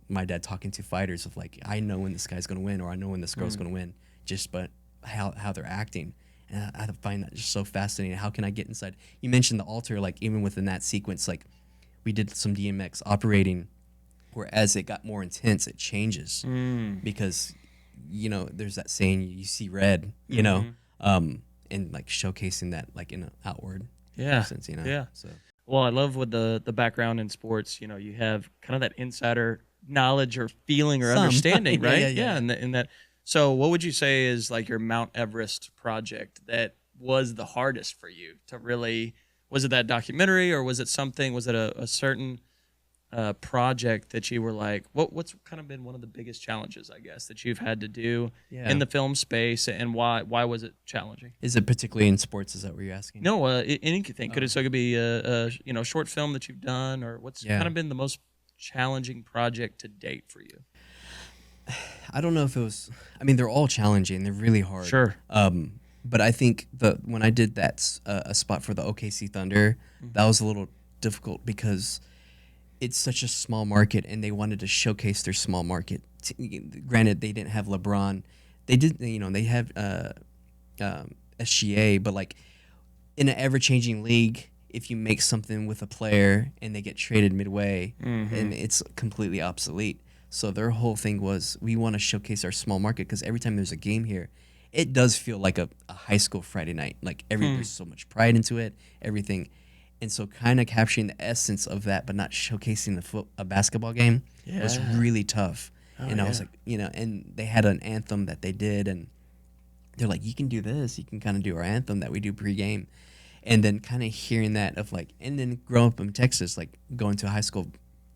my dad talking to fighters of like, I know when this guy's gonna win, or I know when this girl's gonna win, just but how they're acting. And I find that just so fascinating. How can I get inside? You mentioned the Altar, like even within that sequence, like we did some DMX operating, where as it got more intense, it changes because, you know, there's that saying, you see red, you know, and like showcasing that like in an outward. Yeah. Since, Yeah. so. Well, I love with the background in sports, you have kind of that insider knowledge or feeling or understanding, right? Yeah. And that. So, what would you say is like your Mount Everest project that was the hardest for you to really? Was it that documentary, or was it something? Was it a certain project that you were like, what's kind of been one of the biggest challenges, I guess, that you've had to do in the film space, and why was it challenging? Is it particularly in sports? Is that what you're asking? No, anything. Could it be a short film that you've done, or what's kind of been the most challenging project to date for you? I don't know if it was. I mean, they're all challenging. They're really hard. Sure. But I think when I did that a spot for the OKC Thunder, that was a little difficult because it's such a small market, and they wanted to showcase their small market. Granted, they didn't have LeBron. They did. They have SGA, but like in an ever-changing league, if you make something with a player and they get traded midway, and it's completely obsolete. So their whole thing was, we want to showcase our small market because every time there's a game here, it does feel like a high school Friday night. Like there's so much pride into it, everything. And so kind of capturing the essence of that, but not showcasing a basketball game was really tough. And I was like, and they had an anthem that they did, and they're like, you can do this. You can kind of do our anthem that we do pregame. And then kind of hearing that of like, and then growing up in Texas, like going to a high school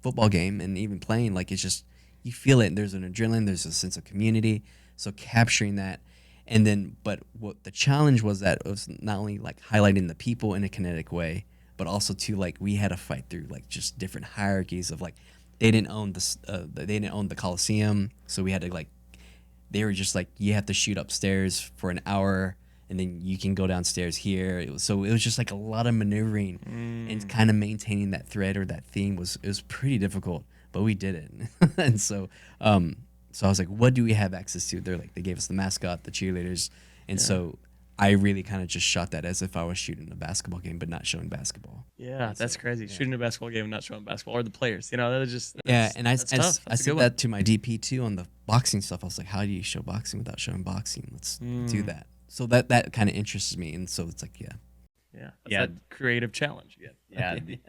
football game and even playing, like it's just, you feel it. And there's an adrenaline, there's a sense of community. So capturing that. And then, but what the challenge was, that it was not only like highlighting the people in a kinetic way, but also too, like we had to fight through like just different hierarchies of like, they didn't own the Coliseum. So we had to like, they were just like, you have to shoot upstairs for an hour, and then you can go downstairs here. It was just like a lot of maneuvering and kind of maintaining that thread or that theme was pretty difficult, but we did it. And so I was like, what do we have access to? They gave us the mascot, the cheerleaders, and so I really kind of just shot that as if I was shooting a basketball game, but not showing basketball. Yeah, that's crazy. Yeah. Shooting a basketball game and not showing basketball, or the players. That was just and I said that to my DP too on the boxing stuff. I was like, how do you show boxing without showing boxing? Let's do that. So that kind of interests me, and so it's like, that's that creative challenge. The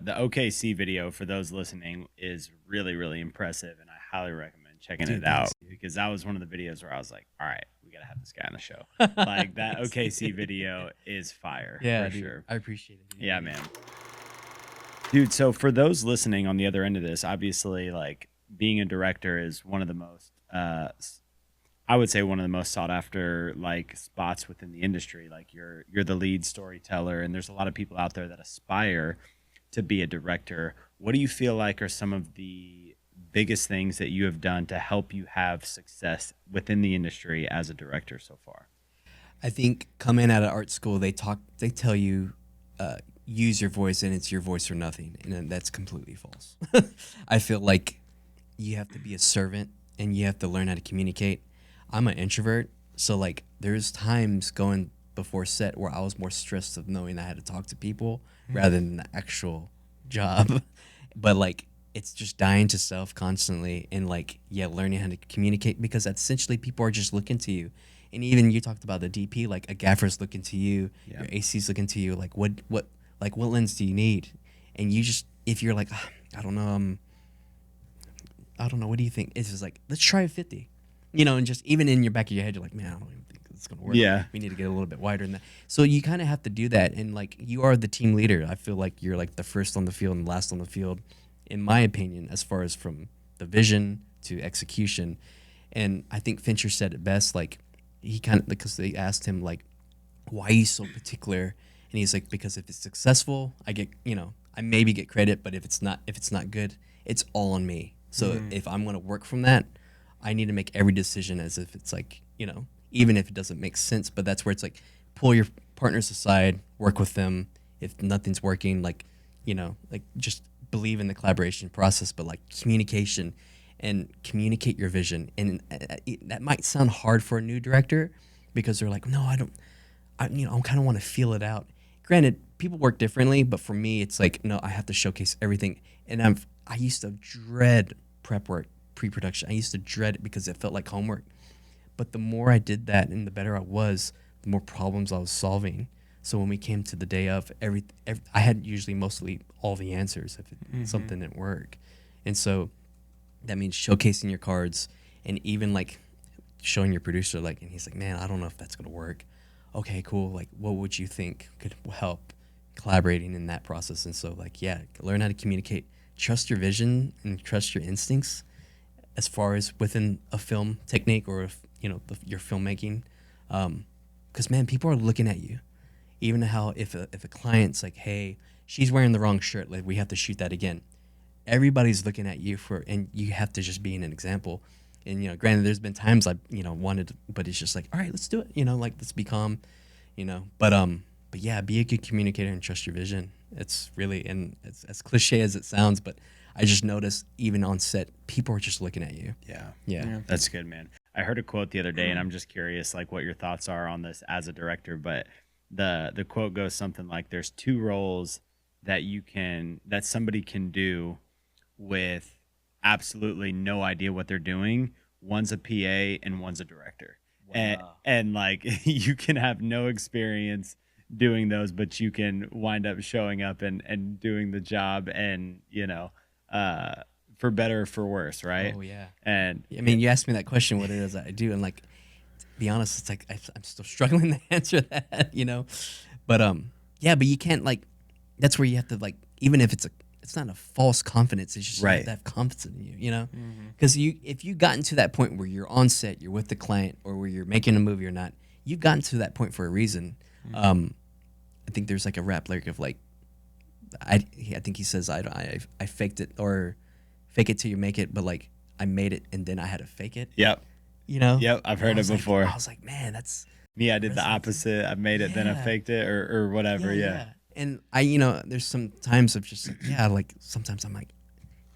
OKC video, for those listening, is really, really impressive, and I highly recommend checking it out, because that was one of the videos where I was like, all right, we gotta have this guy on the show. Like that OKC video is fire. Yeah, for sure. I appreciate it. Yeah, man. Dude, so for those listening on the other end of this, obviously, like being a director is one of the most I would say one of the most sought after like spots within the industry. Like you're the lead storyteller, and there's a lot of people out there that aspire to be a director. What do you feel like are some of the biggest things that you have done to help you have success within the industry as a director so far? I think coming out of art school, they tell you use your voice, and it's your voice or nothing, and that's completely false. I feel like you have to be a servant, and you have to learn how to communicate. I'm an introvert, so like there's times going before set where I was more stressed of knowing I had to talk to people rather than the actual job. But like it's just dying to self constantly, and like learning how to communicate, because essentially people are just looking to you. And even you talked about the DP, like a gaffer's looking to you, your AC's looking to you, like what lens do you need? And you just, if you're like, I don't know, what do you think? It's just like, let's try a 50. And just even in your back of your head, you're like, man, I don't even think it's going to work. Yeah. We need to get a little bit wider than that. So you kind of have to do that. And like, you are the team leader. I feel like you're like the first on the field and last on the field, in my opinion, as far as from the vision to execution. And I think Fincher said it best. Like because they asked him like, why are you so particular? And he's like, because if it's successful, I get, I maybe get credit, but if it's not good, it's all on me. So if I'm going to work from that, I need to make every decision as if it's like, even if it doesn't make sense, but that's where it's like, pull your partners aside, work with them. If nothing's working, like, like just believe in the collaboration process, but like communication and communicate your vision. And that might sound hard for a new director, because they're like, no, I kind of want to feel it out. Granted, people work differently, but for me, it's like, no, I have to showcase everything. And I used to dread prep work, pre-production. I used to dread it because it felt like homework. But the more I did that and the better I was, the more problems I was solving. So when we came to the day of, I had usually mostly all the answers if something didn't work. And so that means showcasing your cards and even like showing your producer, like, and he's like, man, I don't know if that's going to work. Okay, cool. Like, what would you think could help collaborating in that process? And so like, yeah, learn how to communicate, trust your vision and trust your instincts as far as within a film technique or, if, you know, your filmmaking. Because, man, people are looking at you. Even how if a client's like, hey, she's wearing the wrong shirt, like we have to shoot that again. Everybody's looking at you and you have to just be an example. And, you know, granted, there's been times I, you know, wanted, but it's just like, all right, let's do it. You know, like, let's be calm, you know. But yeah, be a good communicator and trust your vision. It's really, and it's as cliche as it sounds, but I just noticed even on set, people are just looking at you. Yeah. That's good, man. I heard a quote the other day, and I'm just curious, like, what your thoughts are on this as a director. But the quote goes something like, "There's two roles that somebody can do with absolutely no idea what they're doing. One's a PA and one's a director." Wow. And like you can have no experience doing those, but you can wind up showing up and doing the job, and you know, for better or for worse, right? Oh yeah. And I mean, you asked me that question, what it is I do, and like, to be honest, it's like I'm still struggling to answer that, you know. But yeah, but you can't, like, that's where you have to, like, even if it's not a false confidence, it's just you have to have confidence in you know, because if you gotten to that point where you're on set, you're with the client, or where you're making a movie or not, you've gotten to that point for a reason. I think there's like a rap lyric of like, I think he says I faked it, or fake it till you make it, but like I made it and then I had to fake it. Yep. You know. Yep. I've heard it before. I was like, man, that's me. I did the opposite. I made it, then I faked it, or whatever. Yeah. And you know, there's some times of just like, like sometimes I'm like,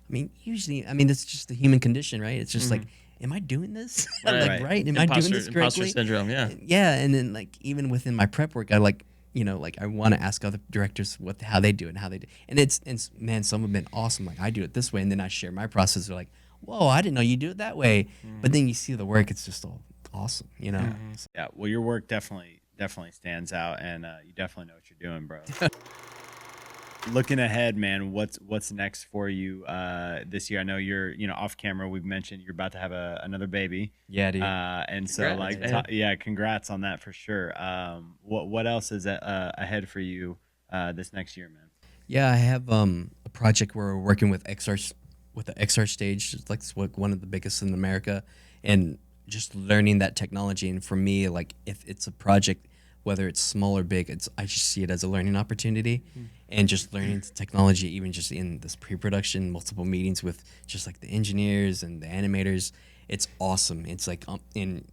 I mean, usually, I mean, it's just the human condition, right? It's just like, am I doing this? Right. Am I doing this correctly? Imposter syndrome, yeah. Yeah, and then like even within my prep work, I like, you know, like I want to ask other directors how they do it and how they do. And it's man, some have been awesome. Like I do it this way, and then I share my process. They're like, whoa, I didn't know you do it that way. But then you see the work, it's just all awesome, you know. Yeah. Well, your work definitely stands out, and you definitely know what you're doing, bro. Looking ahead, man, what's next for you this year? I know you're, you know, off camera. We've mentioned you're about to have another baby. Yeah, dude. And so congrats, like, congrats on that for sure. What else is ahead for you this next year, man? Yeah, I have a project where we're working with the XR stage. It's like one of the biggest in America, and just learning that technology. And for me, like, if it's a project, whether it's small or big, I just see it as a learning opportunity, and just learning the technology, even just in this pre-production, multiple meetings with just like the engineers and the animators. It's awesome. It's like in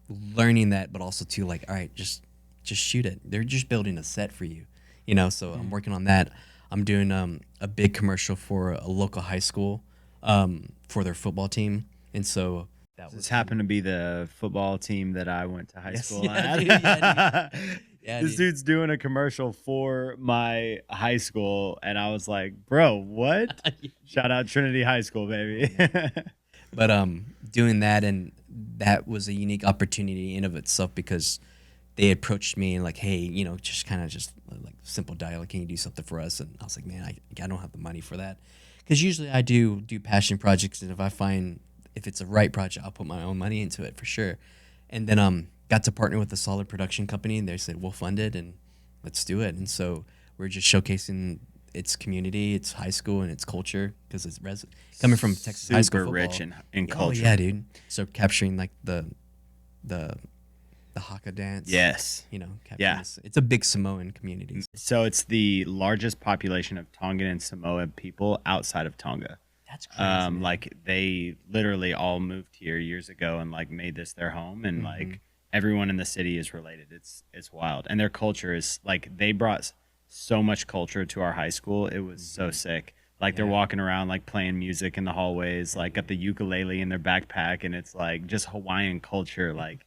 learning that, but also too, like, all right, just shoot it. They're just building a set for you, you know. So I'm working on that. I'm doing a big commercial for a local high school for their football team, and so. This happened to be the football team that I went to high school at. Dude. This dude's doing a commercial for my high school, and I was like, bro, what? Shout out Trinity High School, baby. But doing that, and that was a unique opportunity in of itself, because they approached me and like, hey, you know, just kind of just like simple dialogue, can you do something for us? And I was like, man, I don't have the money for that, because usually I do passion projects, and if it's a right project, I'll put my own money into it for sure. And then got to partner with a solid production company, and they said, we'll fund it and let's do it. And so we're just showcasing its community, its high school, and its culture, because it's coming from Texas high school football. Rich in culture. Oh yeah, dude. So capturing like the haka dance. Yes. You know, it's a big Samoan community. So it's the largest population of Tongan and Samoan people outside of Tonga. That's crazy. Like they literally all moved here years ago and like made this their home, and like everyone in the city is related. It's wild, and their culture is like, they brought so much culture to our high school. It was so sick. Like they're walking around like playing music in the hallways, like got the ukulele in their backpack, and it's like just Hawaiian culture. Like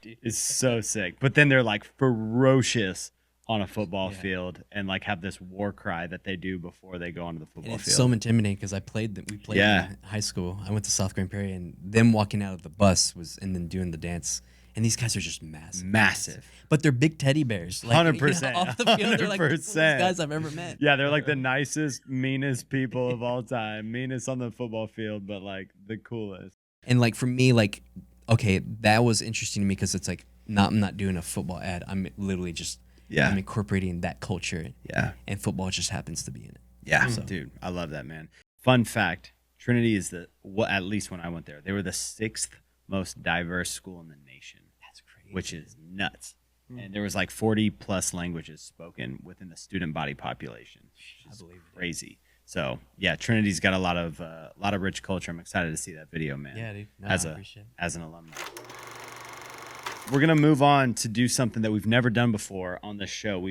it's so sick. But then they're like ferocious on a football field, and like have this war cry that they do before they go onto the football field. It's so intimidating, because we played in high school. I went to South Grand Prairie, and them walking out of the bus and then doing the dance, and these guys are just massive. Massive. But they're big teddy bears. Like, 100%. Off the field, they're like the coolest 100%. guys I've ever met. Yeah, they're like the nicest, meanest people of all time. Meanest on the football field, but like the coolest. And like for me, like, okay, that was interesting to me because it's like I'm not doing a football ad. I'm literally just I'm incorporating that culture. Yeah. And football just happens to be in it. Yeah, dude, I love that, man. Fun fact: Trinity is at least when I went there, they were the 6th most diverse school in the nation. That's crazy. Which is nuts. And there was like 40 plus languages spoken within the student body population. I believe crazy. So yeah, Trinity's got a lot of rich culture. I'm excited to see that video, man. Yeah, dude. No, as an alumni. We're gonna move on to do something that we've never done before on the show.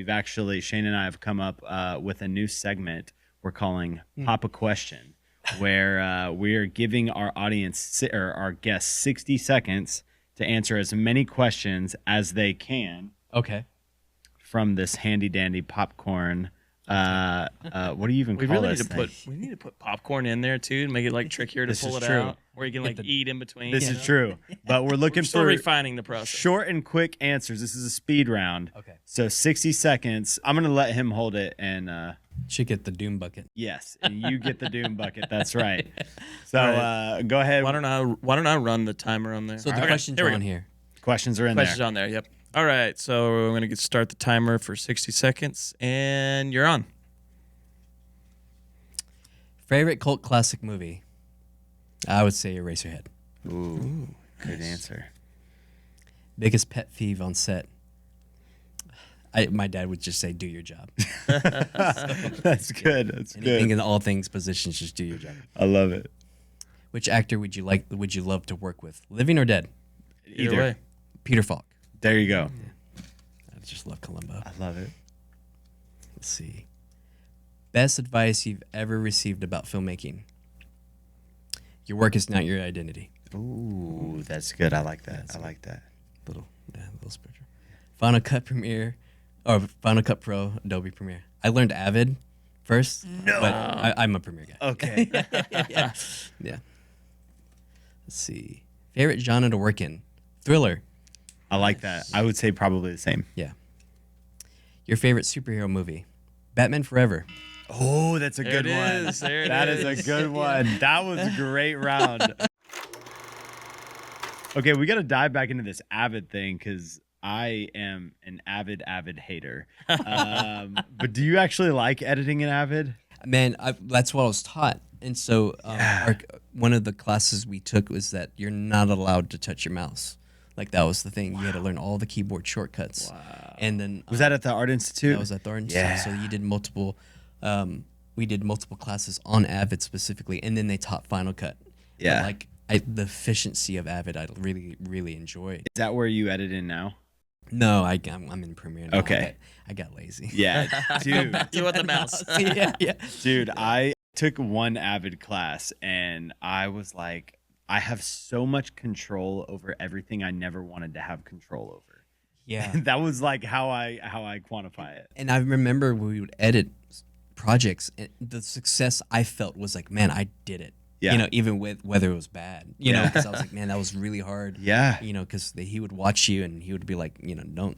Shane and I have come up with a new segment we're calling Pop a Question, where we are giving our audience or our guests 60 seconds to answer as many questions as they can. Okay. From this handy dandy popcorn. What do you even call this thing? We need to put popcorn in there too, and make it like trickier to pull it out, where you can like eat in between. This is true, but we're looking still for refining the process. Short and quick answers. This is a speed round. Okay. So 60 seconds. I'm gonna let him hold it, and should get the doom bucket. yes, and you get the doom bucket. That's right. So go ahead. Why don't I run the timer on there? So the questions are on here. Questions are in Questions there. on there. Yep. All right, so we're going to start the timer for 60 seconds, and you're on. Favorite cult classic movie? I would say Eraserhead. Ooh, good answer. Biggest pet peeve on set? My dad would just say, do your job. That's good. That's Anything good. in all things positions, just do your job. I love it. Which actor would you love to work with? Living or dead? Either way. Peter Falk. There you go. I just love Columbo. I love it. Let's see. Best advice you've ever received about filmmaking? Your work is not your identity. Ooh, that's good. I like that. I like that. Little spiritual. Final Cut Premiere or Final Cut Pro, Adobe Premiere. I learned Avid first, but I'm a Premiere guy. Okay. Yeah. Let's see. Favorite genre to work in? Thriller. I like that. I would say probably the same. Yeah. Your favorite superhero movie? Batman Forever. Oh, that's a good one. That is a good one. That was a great round. Okay, we got to dive back into this Avid thing because I am an avid hater. But do you actually like editing in Avid? Man, that's what I was taught. And so one of the classes we took was that you're not allowed to touch your mouse. Like that was the thing. You had to learn all the keyboard shortcuts. Wow. And then was that at the Art Institute? That was at the Art Institute. Yeah. So you did multiple. We did multiple classes on Avid specifically, and then they taught Final Cut. Yeah. But the efficiency of Avid, I really enjoyed. Is that where you edit in now? No, I'm in Premiere now. Okay. I got lazy. Yeah, dude. You want the mouse? yeah. Dude, I took one Avid class, and I was like, I have so much control over everything I never wanted to have control over. Yeah. That was like how I quantify it. And I remember when we would edit projects, and the success I felt was like, man, I did it. Yeah. You know, even with whether it was bad, you know, because I was like, man, that was really hard. Yeah. You know, because he would watch you and he would be like, you know,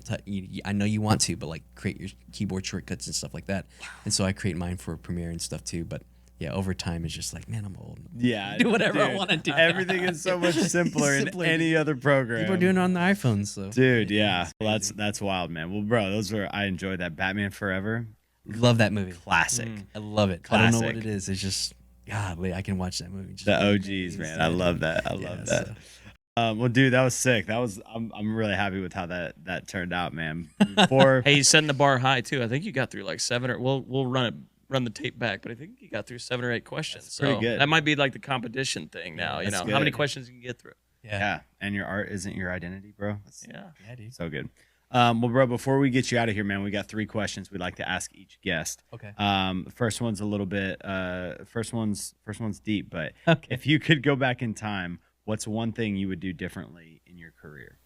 I know you want to, but like create your keyboard shortcuts and stuff like that. Wow. And so I create mine for Premiere and stuff too. But yeah, over time it's just like, man, I'm old. Yeah. Do whatever I want to do. Everything is so much simpler in any other program. People are doing it on the iPhone, so. Dude, yeah. Well, that's wild, man. Well, bro, I enjoyed that. Batman Forever. Love that movie. Classic. I love it. Classic. I don't know what it is. It's just, golly, I can watch that movie. Just the OGs, man. I love that. I love that. So. Well, dude, that was sick. I'm really happy with how that turned out, man. Hey, he's setting the bar high too. I think you got through like 7 or we'll run the tape back, but I think you got through 7 or 8 questions. That's pretty good. That might be like the competition thing now. You know, good. How many questions you can get through? Yeah. And your art isn't your identity, bro. Yeah, dude. So good. Well, bro, before we get you out of here, man, we got 3 questions we'd like to ask each guest. Okay. First one's a little bit. First one's deep, but okay. If you could go back in time, what's one thing you would do differently in your career?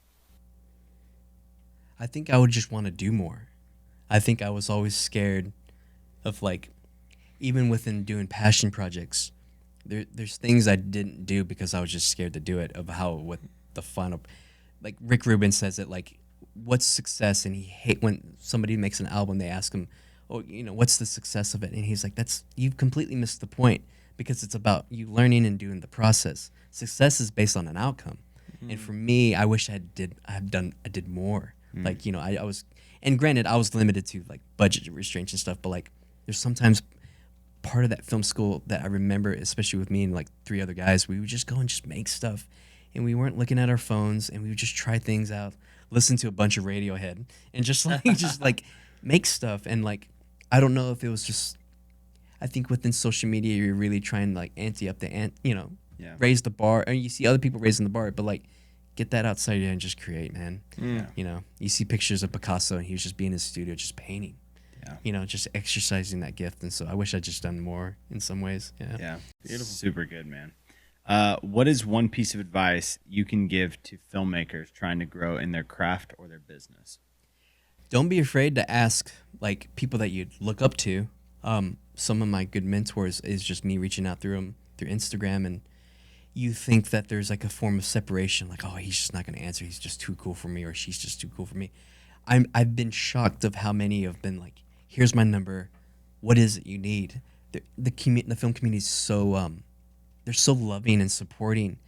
I think I would just want to do more. I think I was always scared of like, even within doing passion projects, there's things I didn't do because I was just scared to do it. Of how what the final. like Rick Rubin says it, like, what's success? And he hate when somebody makes an album, they ask him, oh, what's the success of it? And he's like, you've completely missed the point, because it's about you learning and doing the process. Success is based on an outcome. And for me, I wish I did more. Like, I was, and granted, I was limited to like budget restraints and stuff, but like there's sometimes part of that film school that I remember, especially with me and like 3 other guys, we would just go and just make stuff, and we weren't looking at our phones, and we would just try things out, listen to a bunch of Radiohead, and just like make stuff. And like, I don't know if it was just, I think within social media, you're really trying to like ante up raise the bar, and you see other people raising the bar, but like, get that outside and just create, man. You see pictures of Picasso, and he was just being in his studio, just painting. Just exercising that gift. And so I wish I'd just done more in some ways. Yeah. Beautiful. Super good, man. What is one piece of advice you can give to filmmakers trying to grow in their craft or their business? Don't be afraid to ask like people that you look up to. Some of my good mentors is just me reaching out through Instagram, and you think that there's like a form of separation, like, oh, he's just not going to answer, he's just too cool for me, or she's just too cool for me. I've been shocked of how many have been like, here's my number, what is it you need? The film community is so they're so loving and supporting.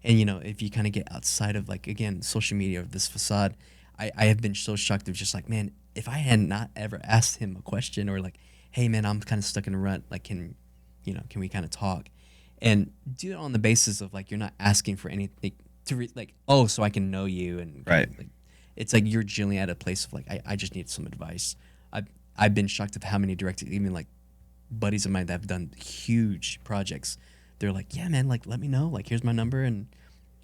And if you kind of get outside of like, again, social media or this facade, I have been so shocked of just like, man, if I had not ever asked him a question, or like, hey man, I'm kind of stuck in a rut, like, can we kind of talk, and do it on the basis of like, you're not asking for anything so I can know you, and right. Like, it's like you're genuinely at a place of like, I just need some advice. I've been shocked of how many directors, even like buddies of mine that have done huge projects, they're like, yeah man, like, let me know, like, here's my number, and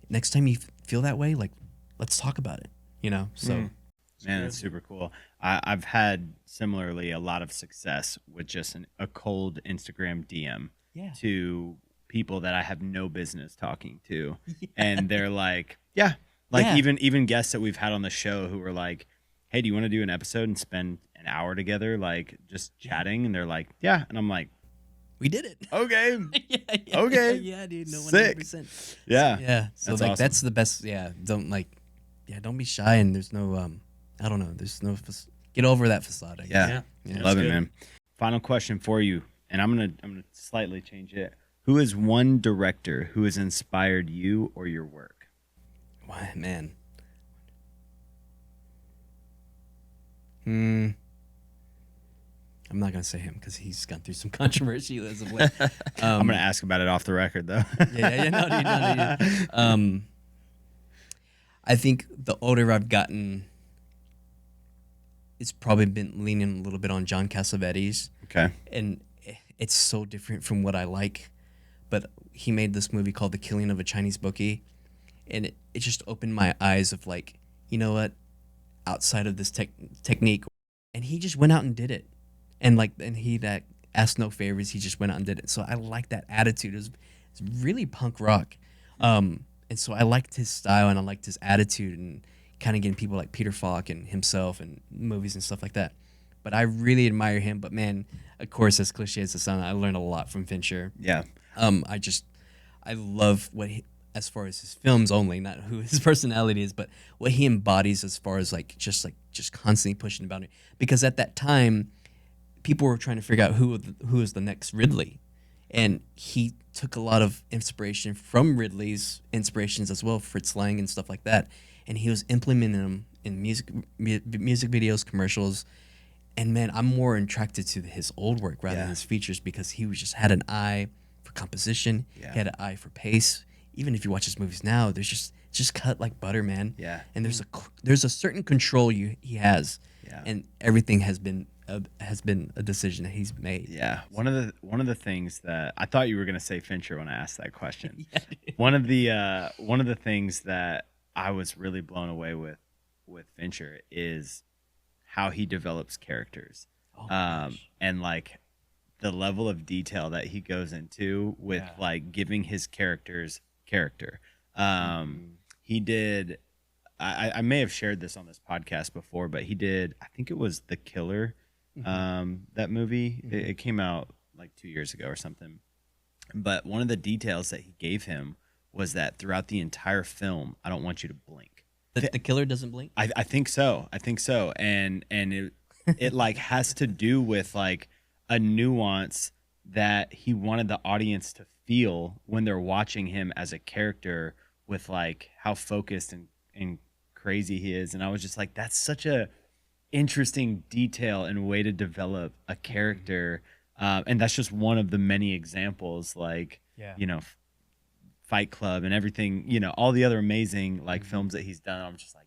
next time you feel that way, like, let's talk about it, so Man, that's super cool. I've had similarly a lot of success with just a cold Instagram DM to people that I have no business talking to. And they're like, even guests that we've had on the show who were like, hey, do you want to do an episode and spend an hour together, like just chatting? And they're like, yeah. And I'm like, we did it. Okay. Okay. Yeah, dude. No, 100%. Yeah. So like, awesome. That's the best. Yeah. Don't be shy. And there's no, I don't know. There's no, get over that facade. I guess. Yeah. Love it, man. Final question for you. And I'm going to slightly change it. Who is one director who has inspired you or your work? Why, man. I'm not going to say him because he's gone through some controversy as of late. I'm going to ask about it off the record, though. No, dude. I think the older I've gotten, it's probably been leaning a little bit on John Cassavetes. Okay. And it's so different from what I like. But he made this movie called The Killing of a Chinese Bookie. And it just opened my eyes of like, you know what? Outside of this technique. And he just went out and did it. And he that asked no favors, he just went out and did it. So I like that attitude. It's really punk rock. And so I liked his style, and I liked his attitude, and kind of getting people like Peter Falk and himself and movies and stuff like that. But I really admire him. But man, of course, as cliche as it sounds, I learned a lot from Fincher. Yeah. I love as far as his films only, not who his personality is, but what he embodies as far as just constantly pushing the boundary. Because at that time, people were trying to figure out who is the next Ridley. And he took a lot of inspiration from Ridley's inspirations as well, Fritz Lang and stuff like that. And he was implementing them in music videos, commercials. And man, I'm more attracted to his old work rather than his features, because he just had an eye for composition. He had an eye for pace. Even if you watch his movies now, there's just cut like butter, man. Yeah. And there's a certain control he has. Yeah. And everything has been a decision that he's made. Yeah. One of the things that I thought you were gonna say Fincher when I asked that question. One of the things that I was really blown away with Fincher is how he develops characters. And like the level of detail that he goes into with like giving his characters character. He did, I may have shared this on this podcast before, but he did, I think it was The Killer, that movie. It came out like 2 years ago or something. But one of the details that he gave him was that throughout the entire film, I don't want you to blink. The killer doesn't blink. I think so. And it like has to do with like a nuance that he wanted the audience to feel when they're watching him as a character, with like how focused and crazy he is. And I was just like, that's such a interesting detail and way to develop a character. And that's just one of the many examples, like, you know, Fight Club and everything, you know, all the other amazing like films that he's done. I'm just like,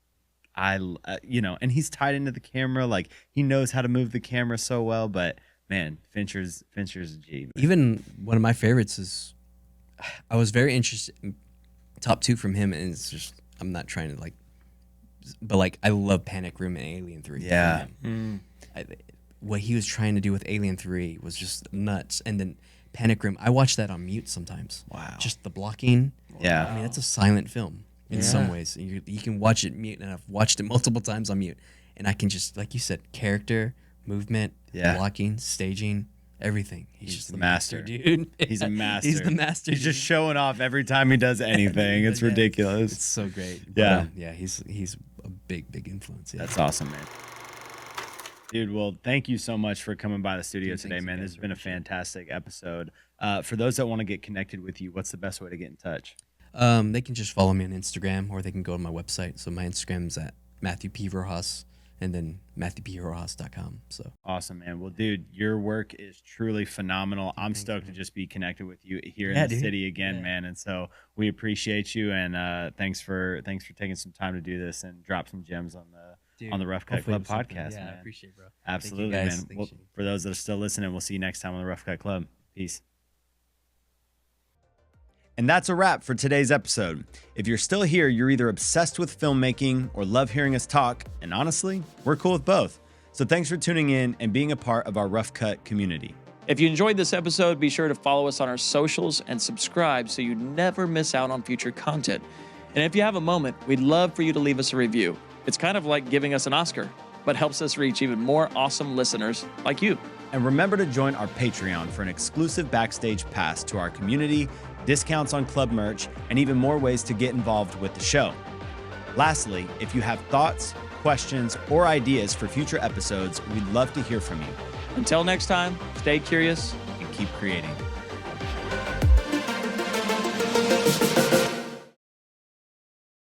you know, and he's tied into the camera. Like, he knows how to move the camera so well. But man, Fincher's a G. Even one of my favorites is, I was very interested. Top 2 from him, and it's just, I'm not trying to like, but like, I love Panic Room and Alien 3. Yeah. What he was trying to do with Alien 3 was just nuts. And then Panic Room, I watch that on mute sometimes. Wow. Just the blocking. Yeah. I mean, that's a silent film in some ways. You can watch it mute, and I've watched it multiple times on mute. And I can just, like you said, character, movement, blocking, staging, everything. He's just the master, dude. He's a master. He's the master. He's just showing off every time he does anything. It's ridiculous. It's so great. Yeah. But, he's a big influence. Yeah. That's awesome, man. Dude, well, thank you so much for coming by the studio today, man. This has been a fantastic episode. For those that want to get connected with you, what's the best way to get in touch? They can just follow me on Instagram, or they can go to my website. So my Instagram's at Matthew P. Rojas, and then MatthewPRojas.com. So awesome, man. Well, dude, your work is truly phenomenal. I'm stoked to just be connected with you here in the city again, man. And so we appreciate you, and thanks for taking some time to do this and drop some gems on the Rough Cut Club podcast. Yeah, man. I appreciate it, bro. Absolutely, man. Well, for those that are still listening, we'll see you next time on the Rough Cut Club. Peace. And that's a wrap for today's episode. If you're still here, you're either obsessed with filmmaking or love hearing us talk, and honestly, we're cool with both. So thanks for tuning in and being a part of our Rough Cut community. If you enjoyed this episode, be sure to follow us on our socials and subscribe so you never miss out on future content. And if you have a moment, we'd love for you to leave us a review. It's kind of like giving us an Oscar, but helps us reach even more awesome listeners like you. And remember to join our Patreon for an exclusive backstage pass to our community, discounts on club merch, and even more ways to get involved with the show. Lastly, if you have thoughts, questions, or ideas for future episodes, we'd love to hear from you. Until next time, stay curious and keep creating.